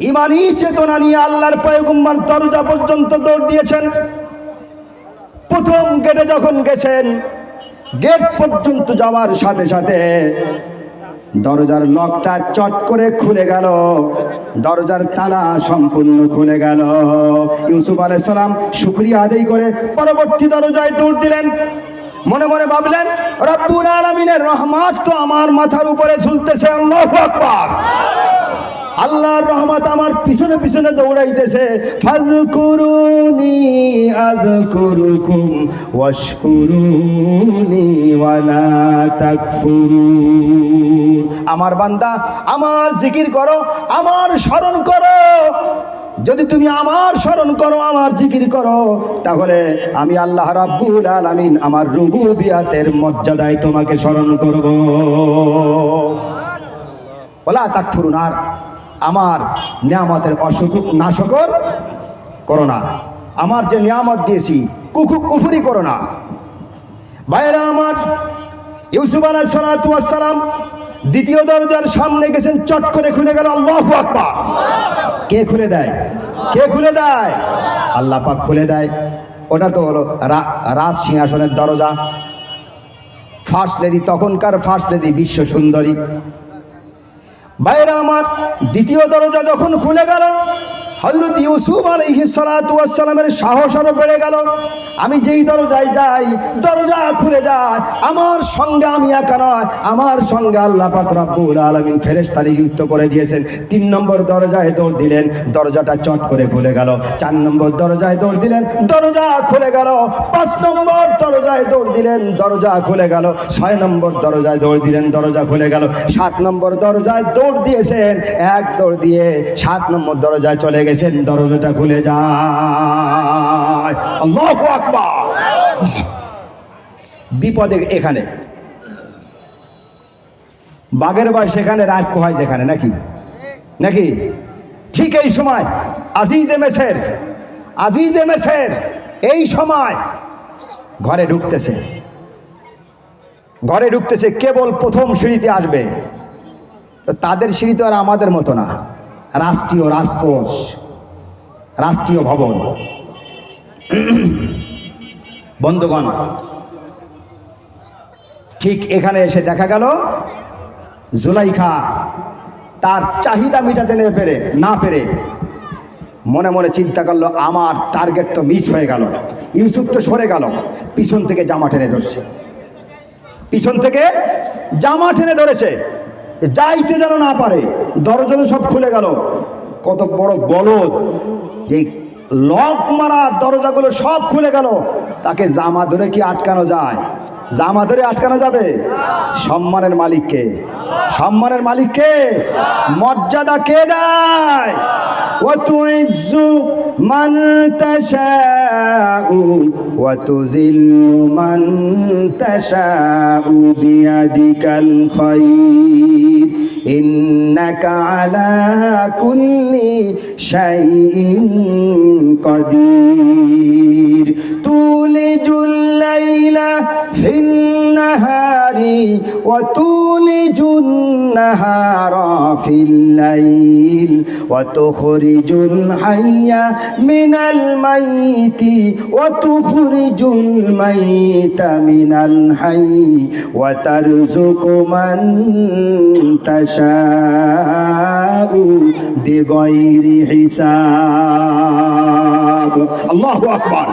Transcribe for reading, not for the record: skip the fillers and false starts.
ইমানি চেতনা নিয়ে আল্লাহর পয়গম্বর দরজা পর্যন্ত দৌড় দিয়েছেন। প্রথম গেটে যখন গেছেন, গেট পর্যন্ত যাওয়ার সাথে সাথে দরজার লকটা চট করে খুলে গেল, দরজার তালা সম্পূর্ণ খুলে গেল। ইউসুফ আলাইহিস সালাম শুকরিয়া আদায় করে পরবর্তী দরজায় দৌড় দিলেন। মনে মনে ভাবলেন, রব্বুল আলামিনের রহমত তো আমার মাথার উপরে ঝুলতেছে। আল্লাহু আকবার। আল্লাহর রহমত আমার পিছনে পিছনে দৌড়াইতেছে। ফাযকুরুনি আযকুরুকুম ওয়াশকুরুনি ওয়ালা তাকফুরুন। আমার বান্দা, আমার জিকির করো, আমার স্মরণ করো। যদি তুমি আমার স্মরণ করো, আমার জিকির করো, তাহলে আমি আল্লাহ রাব্বুল আলামিন আমার রুবুবিয়াতের মর্যাদায় তোমাকে স্মরণ করব। ওয়ালা তাকফুরুন, আর আমার নিয়ামতের নাশকর করো না। আমার যে নিয়ামত দিয়েছি কুফরি করো না। ভাইরা আমার, ইউসুফ আলাইহিস সালাম দ্বিতীয় দরজার সামনে গেছেন, চট করে খুলে গেল। আল্লাহু আকবার। কে খুলে দেয়? কে খুলে দেয়? আল্লাহ পাক খুলে দেয়। ওটা তো হলো রাজ সিংহাসনের দরজা। ফার্স্ট লেডি, তখনকার ফার্স্ট লেডি, বিশ্ব সুন্দরী। ভাইরা আমার, দ্বিতীয় দরজা যখন খুলে গেল, হযরত ইউসুফ আলাইহিস সালামের সাহস আরো বেড়ে গেল। আমি যেই দরজায় যাই, দরজা খুলে যায়। আমার সঙ্গে আমি একা নয়, আমার সঙ্গে আল্লাহ পাক রব্বুল আলামিন ফেরেশতা নিযুক্ত করে দিয়েছেন। 3 নম্বর দরজায় দৌড় দিলেন, দরজাটা চট করে খুলে গেল। 4 নম্বর দরজায় দৌড় দিলেন, দরজা খুলে গেল। 5 নম্বর দরজায় দৌড় দিলেন, দরজা খুলে গেল। 6 নম্বর দরজায় দৌড় দিলেন, দরজা খুলে গেল। 7 নম্বর দরজায় দৌড় দিয়েছেন, এক দৌড় দিয়ে 7 নম্বর দরজায় চলে গেছেন, দরজাটা খুলে যায়। আল্লাহু আকবার। বিপদে এখানে, বাঘের বয়স সেখানে, রাত পোহায় যেখানে, নাকি নাকি ঠিক এই সময় আজিজে মেসের এই সময় ঘরে ঢুকতেছে। কেবল প্রথম সিঁড়িতে আসবে। তো তাদের সিঁড়ি তো আর আমাদের মতো না, রাষ্ট্রীয় রাজকোষ, রাষ্ট্রীয় ভবন। বন্ধুগণ, ঠিক এখানে এসে দেখা গেল জুলাইখা তার চাহিদা মিটাতে না পেরে মনে মনে চিন্তা করলো, আমার টার্গেট তো মিস হয়ে গেল। ইউসুফ তো সরে গেল, পিছন থেকে জামা টেনে ধরেছে, যাইতে যেন না পারে। দরজা সব খুলে গেল। কত বড় বলদ! এই লক মারা দরজাগুলো সব খুলে গেল। তাকে জামা ধরে কি আটকানো যায়? জামা ধরে আটকানো যাবে? সম্মানের মালিককে মর্যাদা কে দেয়? ওয়া তুইজ্জু মান তাশাউ ওয়া তুযিল্লু মান তাশাউ বিয়াদিকাল খায়র ইন্নাকা আলা কুল্লি শাইইন কাদির। তুলিজুল লাইলা ফিন নাহারি ওয়া তুলিজুন নাহারা ফিল লাইল ওয়া তুখরিজুল হাইয়া মিনাল মাইতি ওয়া তুখরিজুল মাইতা মিনাল হায়্যি ওয়া তারযুকু মান তাশাউ বিগাইরি হিসাব। আল্লাহু আকবার।